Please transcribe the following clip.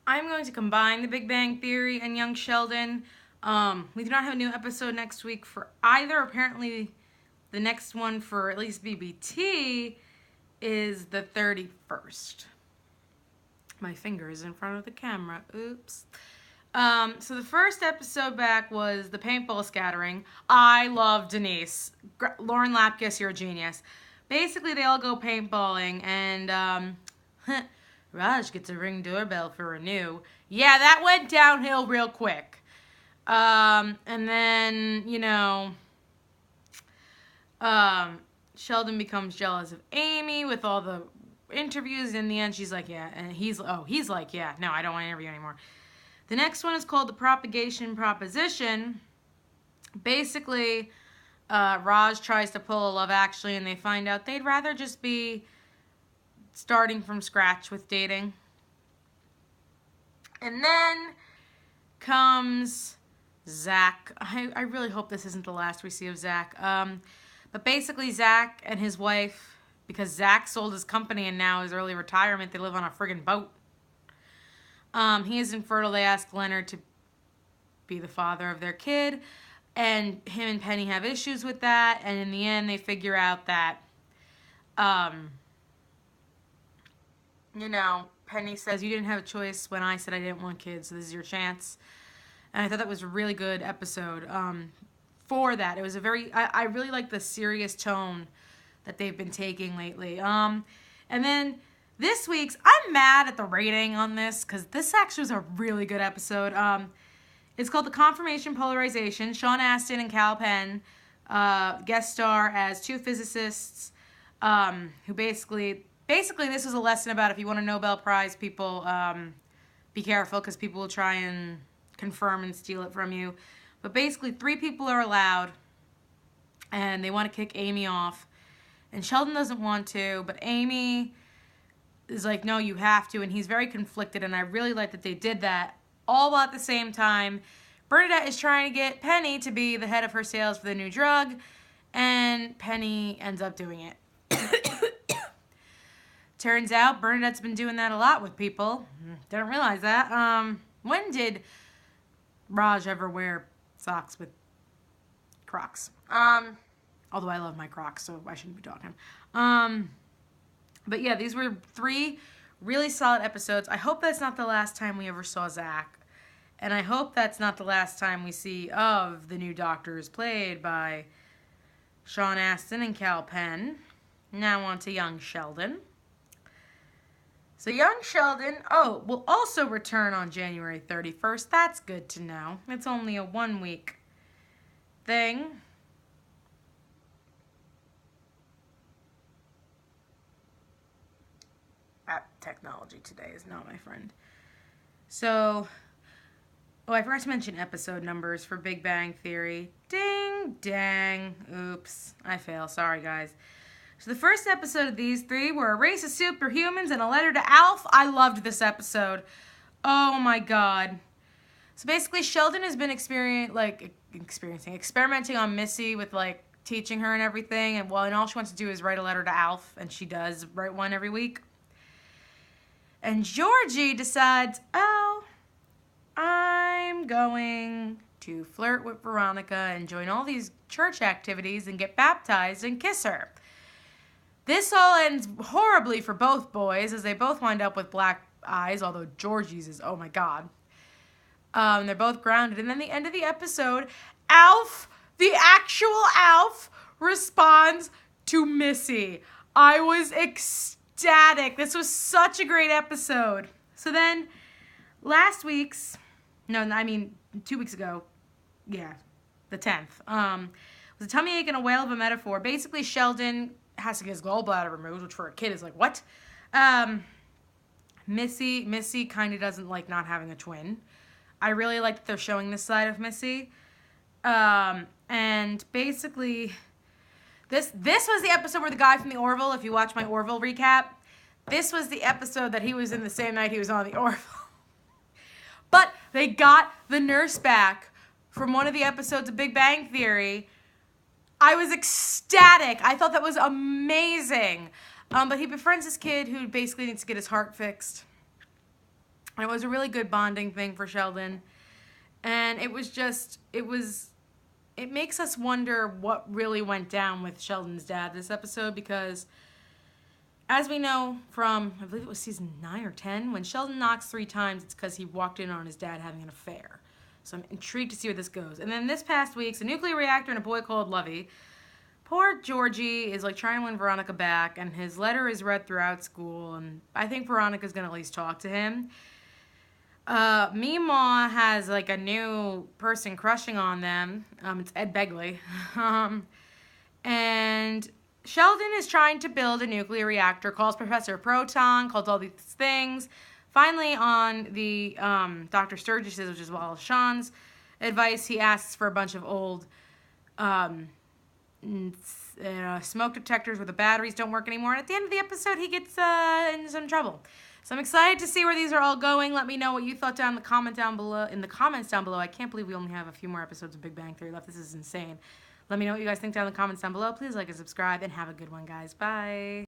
I'm going to combine The Big Bang Theory and Young Sheldon. We do not have a new episode next week for either. Apparently, the next one for at least BBT is the 31st. My finger is in front of the camera. Oops. So the first episode back was the paintball scattering. I love Denise. Lauren Lapkus, you're a genius. Basically, they all go paintballing, and Raj gets a Ring doorbell for Renew. Yeah, that went downhill real quick. And then, Sheldon becomes jealous of Amy with all the interviews. In the end, she's like, yeah. And he's like, yeah, no, I don't want to interview anymore. The next one is called the Propagation Proposition. Basically, Raj tries to pull a Love Actually, and they find out they'd rather just be starting from scratch with dating. And then comes Zach. I really hope this isn't the last we see of Zach. But basically, Zach and his wife, because Zach sold his company and now his early retirement, they live on a friggin' boat. He is infertile. They ask Leonard to be the father of their kid, and him and Penny have issues with that, and in the end they figure out that Penny says, you didn't have a choice when I said I didn't want kids, so this is your chance. And I thought that was a really good episode for that. It was I really like the serious tone that they've been taking lately. And then this week's, I'm mad at the rating on this because this actually was a really good episode. It's called The Confirmation Polarization. Sean Astin and Cal Penn guest star as two physicists who basically this is a lesson about if you want a Nobel Prize, people be careful because people will try and confirm and steal it from you. But basically 3 people are allowed and they want to kick Amy off. And Sheldon doesn't want to, but Amy is like, no, you have to, and he's very conflicted, and I really like that they did that, all while at the same time, Bernadette is trying to get Penny to be the head of her sales for the new drug, and Penny ends up doing it. Turns out Bernadette's been doing that a lot with people. Didn't realize that. When did Raj ever wear socks with Crocs? Although I love my Crocs, so I shouldn't be talking. But yeah, these were 3 really solid episodes. I hope that's not the last time we ever saw Zach. And I hope that's not the last time we see of the new doctors played by Sean Astin and Cal Penn. Now on to Young Sheldon. So Young Sheldon, will also return on January 31st. That's good to know. It's only a 1-week thing. Technology today is not my friend. So, I forgot to mention episode numbers for Big Bang Theory. Ding, dang. Oops, I fail. Sorry, guys. So the first episode of these 3 were A Race of Superhumans and A Letter to Alf. I loved this episode. Oh my god. So basically, Sheldon has been experimenting on Missy with teaching her and everything, and all she wants to do is write a letter to Alf, and she does write one every week. And Georgie decides, I'm going to flirt with Veronica and join all these church activities and get baptized and kiss her. This all ends horribly for both boys as they both wind up with black eyes, although Georgie's is, oh my god. They're both grounded. And then the end of the episode, Alf, the actual Alf, responds to Missy. I was ecstatic. This was such a great episode. So then, 2 weeks ago, the 10th, was a tummy ache and a whale of a metaphor. Basically, Sheldon has to get his gallbladder removed, which for a kid is like, what? Missy kind of doesn't like not having a twin. I really like that they're showing this side of Missy. And basically, this was the episode where the guy from the Orville, if you watch my Orville recap, this was the episode that he was in the same night he was on the Orville. But they got the nurse back from one of the episodes of Big Bang Theory. I was ecstatic. I thought that was amazing. But he befriends this kid who basically needs to get his heart fixed. And it was a really good bonding thing for Sheldon. And it makes us wonder what really went down with Sheldon's dad this episode, because as we know from, I believe it was season 9 or 10, when Sheldon knocks 3 times, it's because he walked in on his dad having an affair. So I'm intrigued to see where this goes. And then this past week's a nuclear reactor and a boy called Lovey. Poor Georgie is like trying to win Veronica back, and his letter is read throughout school, and I think Veronica's going to at least talk to him. Meemaw has like a new person crushing on them. It's Ed Begley. And Sheldon is trying to build a nuclear reactor, calls Professor Proton, calls all these things. Finally, on the Dr. Sturgis's, which is Wallace Shawn's advice, he asks for a bunch of old smoke detectors where the batteries don't work anymore. And at the end of the episode, he gets in some trouble. So I'm excited to see where these are all going. Let me know what you thought down in the comments down below. I can't believe we only have a few more episodes of Big Bang Theory left. This is insane. Let me know what you guys think down in the comments down below. Please like and subscribe, and have a good one, guys. Bye.